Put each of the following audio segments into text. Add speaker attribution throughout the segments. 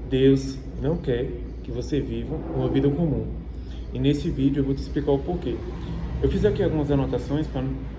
Speaker 1: Deus não quer que você viva uma vida comum. E nesse vídeo eu vou te explicar o porquê. Eu fiz aqui algumas anotações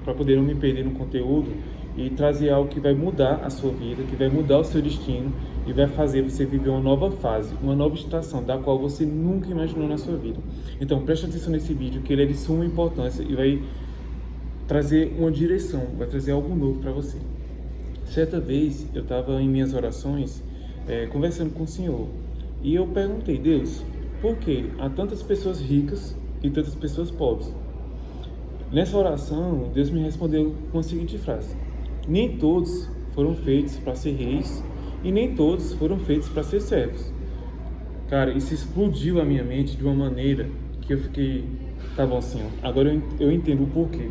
Speaker 1: para poder não me perder no conteúdo e trazer algo que vai mudar a sua vida, que vai mudar o seu destino e vai fazer você viver uma nova fase, uma nova estação da qual você nunca imaginou na sua vida. Então preste atenção nesse vídeo, que ele é de suma importância e vai trazer uma direção, vai trazer algo novo para você. Certa vez eu estava em minhas orações conversando com o Senhor e eu perguntei: Deus, por que há tantas pessoas ricas e tantas pessoas pobres? Nessa oração, Deus me respondeu com a seguinte frase: nem todos foram feitos para ser reis e nem todos foram feitos para ser servos. Cara, isso explodiu a minha mente de uma maneira que eu fiquei: tá bom, Senhor, agora eu entendo o porquê.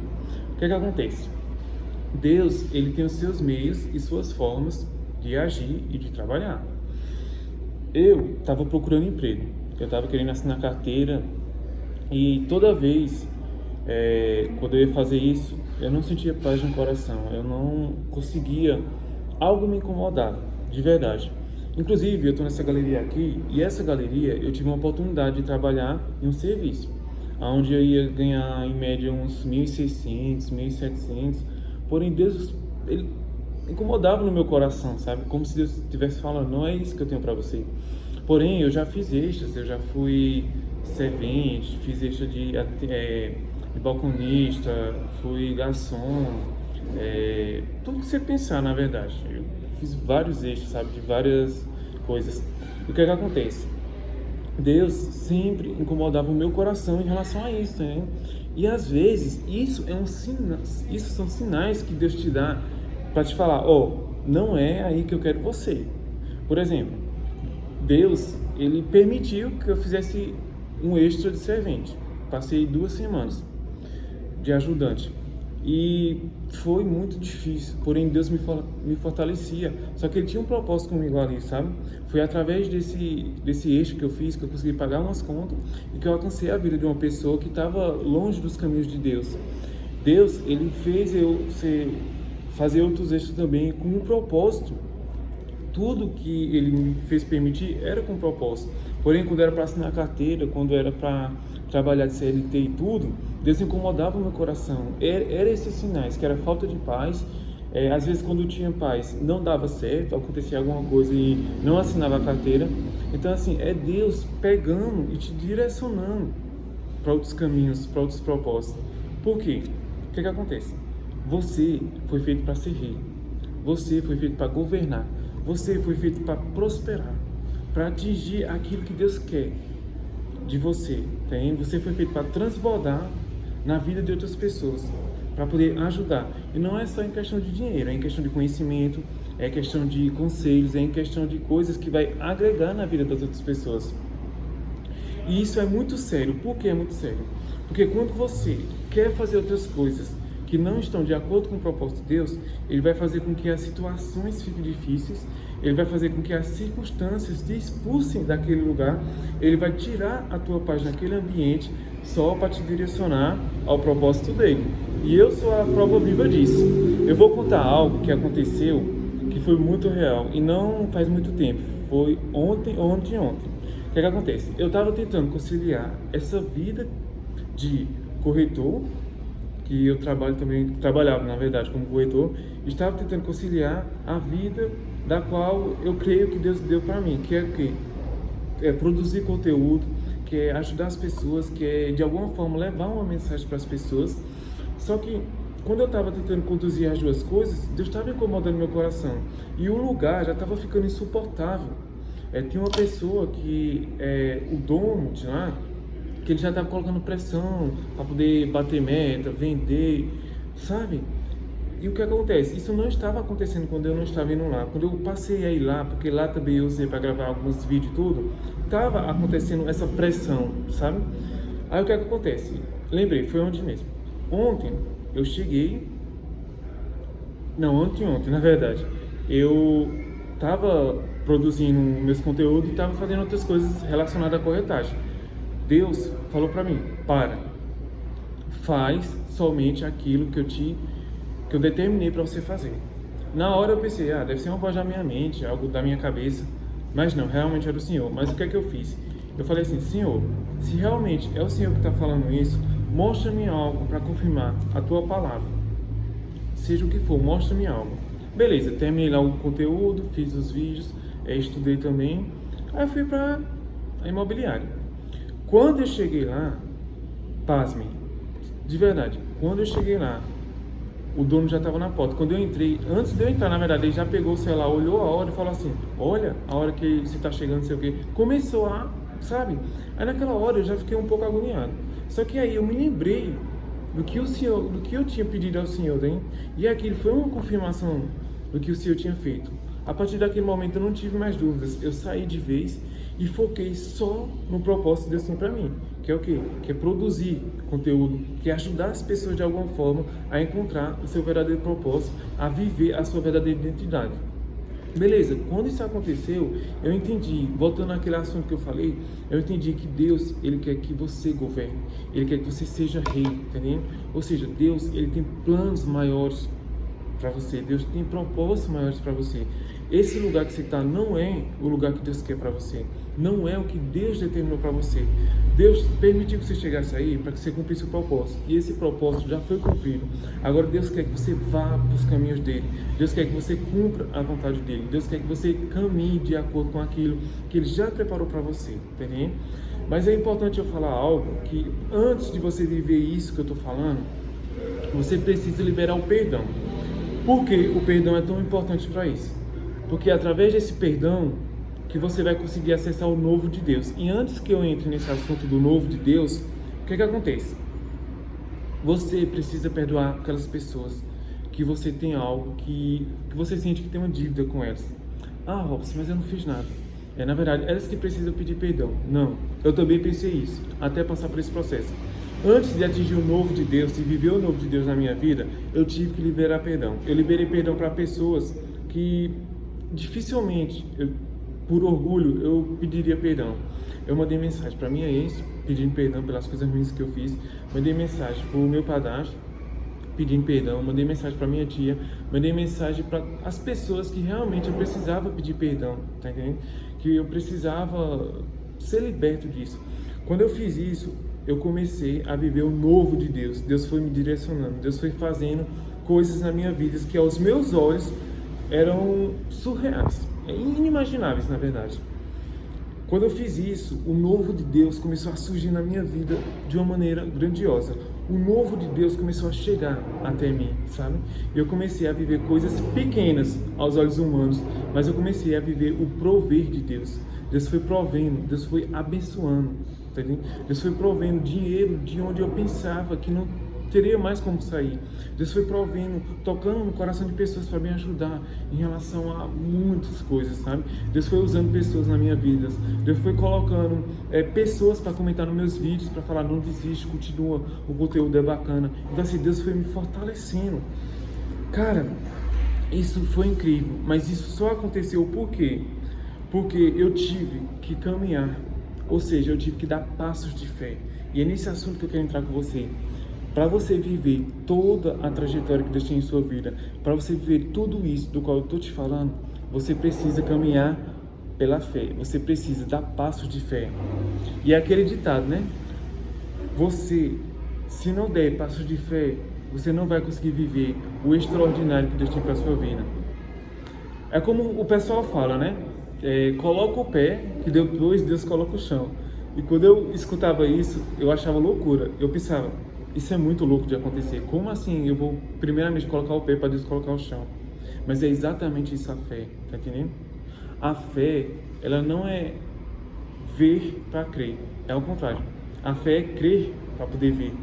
Speaker 1: O que é que acontece? Deus, ele tem os seus meios e suas formas de agir e de trabalhar. Eu estava procurando emprego, eu estava querendo assinar carteira e toda vez, quando eu ia fazer isso, eu não sentia paz no coração, eu não conseguia, algo me incomodava, de verdade. Inclusive, eu estou nessa galeria aqui e essa galeria eu tive uma oportunidade de trabalhar em um serviço, onde eu ia ganhar em média uns 1.600, 1.700. Porém, Deus, ele incomodava no meu coração, sabe? Como se Deus estivesse falando: não é isso que eu tenho para você. Porém, eu já fiz extras, eu já fui servente, fiz extra de balconista, fui garçom, tudo que você pensar, na verdade. Eu fiz vários extras, sabe? De várias coisas. E o que é que acontece? Deus sempre incomodava o meu coração em relação a isso, né? E às vezes isso são sinais que Deus te dá para te falar: não é aí que eu quero você. Por exemplo, Deus, ele permitiu que eu fizesse um extra de servente. Passei 2 semanas de ajudante e foi muito difícil, porém Deus me fortalecia. Só que ele tinha um propósito comigo ali, sabe? Foi através desse extra que eu fiz que eu consegui pagar umas contas e que eu alcancei a vida de uma pessoa que estava longe dos caminhos de Deus. Deus, ele fez fazer outros extras também com um propósito. Tudo que ele me fez permitir era com propósito. Porém, quando era para assinar a carteira, quando era para trabalhar de CLT e tudo, Deus incomodava o meu coração. Era esses sinais, que era falta de paz. Às vezes, quando eu tinha paz, não dava certo, acontecia alguma coisa e não assinava a carteira. Então, assim, é Deus pegando e te direcionando para outros caminhos, para outros propósitos. Por quê? O que acontece? Você foi feito para ser rei. Você foi feito para governar. Você foi feito para prosperar, para atingir aquilo que Deus quer de você. Você foi feito para transbordar na vida de outras pessoas, para poder ajudar. E não é só em questão de dinheiro, é em questão de conhecimento, é em questão de conselhos, é em questão de coisas que vai agregar na vida das outras pessoas. E isso é muito sério. Por que é muito sério? Porque quando você quer fazer outras coisas que não estão de acordo com o propósito de Deus, ele vai fazer com que as situações fiquem difíceis, ele vai fazer com que as circunstâncias te expulsem daquele lugar, ele vai tirar a tua paz naquele ambiente só para te direcionar ao propósito dele. E eu sou a prova viva disso. Eu vou contar algo que aconteceu, que foi muito real e não faz muito tempo, foi ontem ou anteontem. O que acontece? Eu estava tentando conciliar essa vida de corretor, que eu trabalhava na verdade como corretor, estava tentando conciliar a vida da qual eu creio que Deus deu para mim, que é o quê? É produzir conteúdo, que é ajudar as pessoas, que é de alguma forma levar uma mensagem para as pessoas. Só que quando eu estava tentando conduzir as duas coisas, Deus estava incomodando meu coração e o lugar já estava ficando insuportável. Tinha uma pessoa que o dono de lá, que ele já estava colocando pressão para poder bater meta, vender, sabe? E o que acontece? Isso não estava acontecendo quando eu não estava indo lá. Quando eu passei a ir lá, porque lá também eu usei para gravar alguns vídeos e tudo, estava acontecendo essa pressão, sabe? Aí o que acontece? Lembrei, foi ontem mesmo. Ontem eu cheguei... Não, anteontem, na verdade. Eu estava produzindo meus conteúdos e estava fazendo outras coisas relacionadas à corretagem. Deus falou para mim: faz somente aquilo que eu determinei para você fazer. Na hora eu pensei: deve ser uma voz da minha mente, algo da minha cabeça. Mas não, realmente era o Senhor. Mas o que é que eu fiz? Eu falei assim: Senhor, se realmente é o Senhor que está falando isso, mostra-me algo para confirmar a tua palavra. Seja o que for, mostra-me algo. Beleza, terminei lá o conteúdo, fiz os vídeos, estudei também. Aí eu fui para a imobiliária. Quando eu cheguei lá, pasmem, de verdade, quando eu cheguei lá, o dono já estava na porta. Quando eu entrei, antes de eu entrar, na verdade, ele já pegou o celular, olhou a hora e falou assim: olha, a hora que você está chegando, não sei o quê. Começou a, sabe? Aí naquela hora eu já fiquei um pouco agoniado. Só que aí eu me lembrei do que o Senhor, do que eu tinha pedido ao Senhor, hein? E aquilo foi uma confirmação do que o Senhor tinha feito. A partir daquele momento eu não tive mais dúvidas. Eu saí de vez e foquei só no propósito de Deus tem para mim. Que é o quê? Que é produzir conteúdo, que é ajudar as pessoas de alguma forma a encontrar o seu verdadeiro propósito, a viver a sua verdadeira identidade. Beleza, quando isso aconteceu, eu entendi, voltando àquele assunto que eu falei, eu entendi que Deus, Ele quer que você governe, Ele quer que você seja rei, entendeu? Ou seja, Deus, Ele tem planos maiores para você, Deus tem propósitos maiores para você. Esse lugar que você está não é o lugar que Deus quer para você, não é o que Deus determinou para você. Deus permitiu que você chegasse aí para que você cumprisse o propósito, e esse propósito já foi cumprido. Agora Deus quer que você vá para os caminhos dele, Deus quer que você cumpra a vontade dele, Deus quer que você caminhe de acordo com aquilo que Ele já preparou para você, entendeu? Mas é importante eu falar algo, que antes de você viver isso que eu estou falando, você precisa liberar o perdão. Por que o perdão é tão importante para isso? Porque é através desse perdão que você vai conseguir acessar o novo de Deus. E antes que eu entre nesse assunto do novo de Deus, o que acontece? Você precisa perdoar aquelas pessoas que você tem algo, que você sente que tem uma dívida com elas. Ah, Robson, mas eu não fiz nada. Na verdade, elas que precisam pedir perdão. Não, eu também pensei isso, até passar por esse processo. Antes de atingir o novo de Deus, de viver o novo de Deus na minha vida, eu tive que liberar perdão. Eu liberei perdão para pessoas que dificilmente, por orgulho, eu pediria perdão. Eu mandei mensagem para minha ex, pedindo perdão pelas coisas ruins que eu fiz. Mandei mensagem para o meu padrasto, pedindo perdão. Mandei mensagem para minha tia. Mandei mensagem para as pessoas que realmente eu precisava pedir perdão, tá entendendo? Que eu precisava ser liberto disso. Quando eu fiz isso, eu comecei a viver o novo de Deus. Deus foi me direcionando, Deus foi fazendo coisas na minha vida que aos meus olhos eram surreais, inimagináveis na verdade. Quando eu fiz isso, o novo de Deus começou a surgir na minha vida de uma maneira grandiosa. O novo de Deus começou a chegar até mim, sabe? Eu comecei a viver coisas pequenas aos olhos humanos, mas eu comecei a viver o prover de Deus. Deus foi provendo, Deus foi abençoando, tá entendendo? Deus foi provendo dinheiro de onde eu pensava que não teria mais como sair. Deus foi provendo, tocando no coração de pessoas para me ajudar em relação a muitas coisas, sabe? Deus foi usando pessoas na minha vida. Deus foi colocando pessoas para comentar nos meus vídeos, para falar: não desiste, continua, o conteúdo é bacana. Então assim, Deus foi me fortalecendo. Cara, isso foi incrível, mas isso só aconteceu por quê? Porque eu tive que caminhar, ou seja, eu tive que dar passos de fé. E é nesse assunto que eu quero entrar com você. Para você viver toda a trajetória que Deus tem em sua vida, para você viver tudo isso do qual eu estou te falando, você precisa caminhar pela fé, você precisa dar passos de fé. E é aquele ditado, né? Você, se não der passos de fé, você não vai conseguir viver o extraordinário que Deus tem para a sua vida. É como o pessoal fala, né? Coloca o pé, que depois Deus coloca o chão. E quando eu escutava isso, eu achava loucura. Eu pensava: isso é muito louco de acontecer. Como assim eu vou primeiramente colocar o pé para Deus colocar o chão? Mas é exatamente isso a fé, tá entendendo? A fé, ela não é ver para crer, é ao contrário. A fé é crer para poder ver.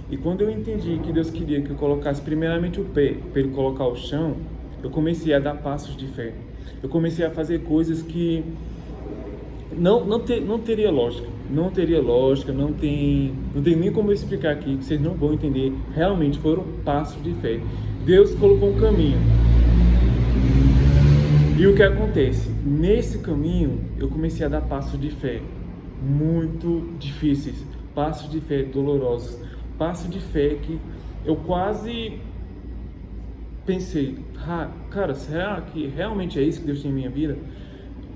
Speaker 1: E quando eu entendi que Deus queria que eu colocasse primeiramente o pé para Ele colocar o chão, eu comecei a dar passos de fé. Eu comecei a fazer coisas que não teria lógica. Não teria lógica, não tem nem como eu explicar aqui, que vocês não vão entender. Realmente foram passos de fé. Deus colocou um caminho. E o que acontece? Nesse caminho, eu comecei a dar passos de fé muito difíceis, passos de fé dolorosos, passos de fé que eu quase pensei: cara, será que realmente é isso que Deus tem em minha vida?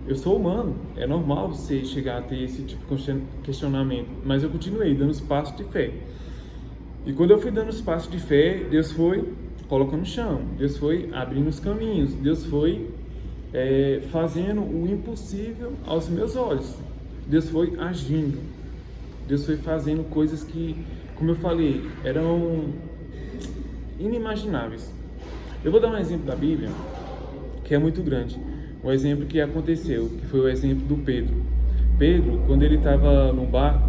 Speaker 1: Eu sou humano, é normal você chegar a ter esse tipo de questionamento, mas eu continuei dando os passos de fé. E quando eu fui dando os passos de fé, Deus foi colocando no chão, Deus foi abrindo os caminhos, Deus foi fazendo o impossível aos meus olhos. Deus foi agindo, Deus foi fazendo coisas que, como eu falei, eram inimagináveis. Eu vou dar um exemplo da Bíblia que é muito grande. Um exemplo que aconteceu, que foi o exemplo do Pedro. Pedro, quando ele estava no barco,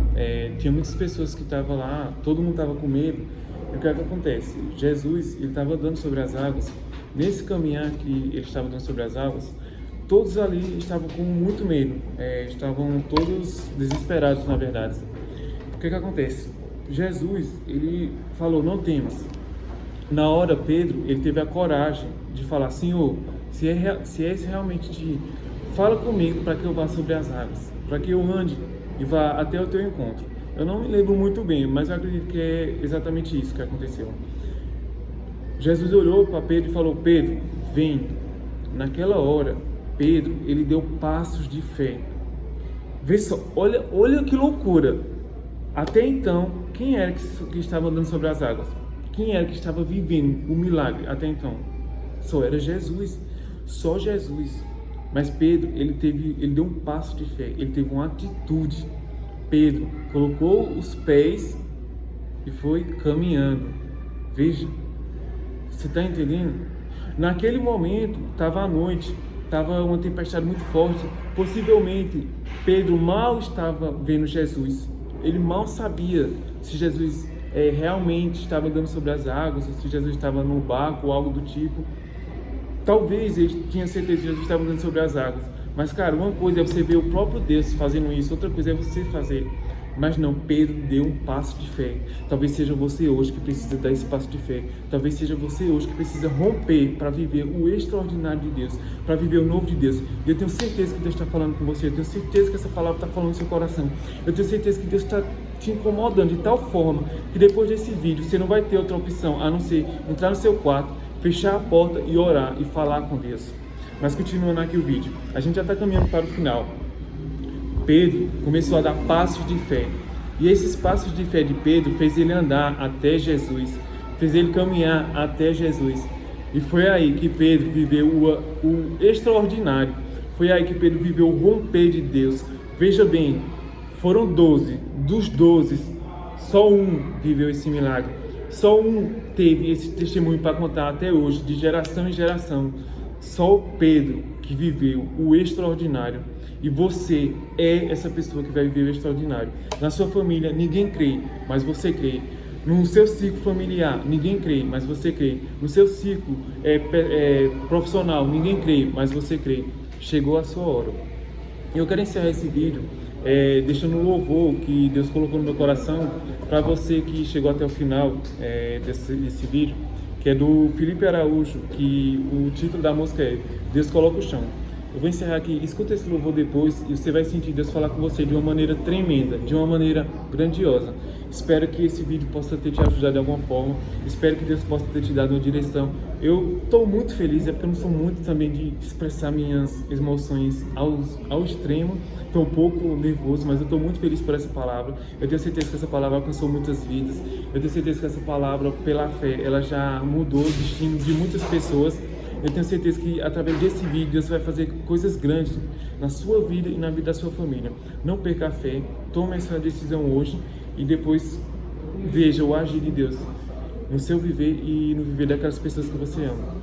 Speaker 1: tinha muitas pessoas que estavam lá, todo mundo estava com medo. E o que é que acontece? Jesus, ele estava andando sobre as águas. Nesse caminhar que ele estava andando sobre as águas, todos ali estavam com muito medo, estavam todos desesperados, na verdade. O que é que acontece? Jesus, ele falou, não temas. Na hora, Pedro, ele teve a coragem de falar, Senhor, se é esse realmente de ir, fala comigo para que eu vá sobre as águas, para que eu ande e vá até o teu encontro. Eu não me lembro muito bem, mas eu acredito que é exatamente isso que aconteceu. Jesus olhou para Pedro e falou, Pedro, vem. Naquela hora, Pedro, ele deu passos de fé. Vê só, olha que loucura. Até então, quem era que estava andando sobre as águas? Quem era que estava vivendo o milagre até então? Só era Jesus, só Jesus. Mas Pedro, ele deu um passo de fé, ele teve uma atitude. Pedro colocou os pés e foi caminhando. Veja, você está entendendo? Naquele momento, estava à noite, estava uma tempestade muito forte. Possivelmente, Pedro mal estava vendo Jesus. Ele mal sabia se Jesus realmente estava andando sobre as águas, ou se Jesus estava no barco ou algo do tipo. Talvez ele tinha certeza que Jesus estava andando sobre as águas. Mas, cara, uma coisa é você ver o próprio Deus fazendo isso, outra coisa é você fazer. Mas não, Pedro deu um passo de fé. Talvez seja você hoje que precisa dar esse passo de fé. Talvez seja você hoje que precisa romper para viver o extraordinário de Deus, para viver o novo de Deus. E eu tenho certeza que Deus está falando com você. Eu tenho certeza que essa palavra está falando no seu coração. Eu tenho certeza que Deus está te incomodando de tal forma que depois desse vídeo você não vai ter outra opção a não ser entrar no seu quarto, fechar a porta e orar e falar com Deus. Mas continuando aqui o vídeo, a gente já está caminhando para o final. Pedro começou a dar passos de fé. E esses passos de fé de Pedro fez ele andar até Jesus, fez ele caminhar até Jesus. E foi aí que Pedro viveu o extraordinário. Foi aí que Pedro viveu o romper de Deus. Veja bem, foram 12. Dos 12, só um viveu esse milagre. Só um teve esse testemunho para contar até hoje, de geração em geração. Só o Pedro que viveu o extraordinário. E você é essa pessoa que vai viver o extraordinário. Na sua família, ninguém crê, mas você crê. No seu ciclo familiar, ninguém crê, mas você crê. No seu ciclo profissional, ninguém crê, mas você crê. Chegou a sua hora. Eu quero encerrar esse vídeo deixando um louvor que Deus colocou no meu coração para você que chegou até o final desse vídeo, que é do Felipe Araújo, que o título da música é Deus Coloca o Chão. Eu vou encerrar aqui, escuta esse louvor depois e você vai sentir Deus falar com você de uma maneira tremenda, de uma maneira grandiosa. Espero que esse vídeo possa ter te ajudado de alguma forma, espero que Deus possa ter te dado uma direção. Eu estou muito feliz, porque eu não sou muito também de expressar minhas emoções ao extremo, estou um pouco nervoso, mas eu estou muito feliz por essa palavra. Eu tenho certeza que essa palavra alcançou muitas vidas, eu tenho certeza que essa palavra, pela fé, ela já mudou o destino de muitas pessoas. Eu tenho certeza que através desse vídeo Deus vai fazer coisas grandes na sua vida e na vida da sua família. Não perca a fé, tome essa decisão hoje e depois veja o agir de Deus no seu viver e no viver daquelas pessoas que você ama.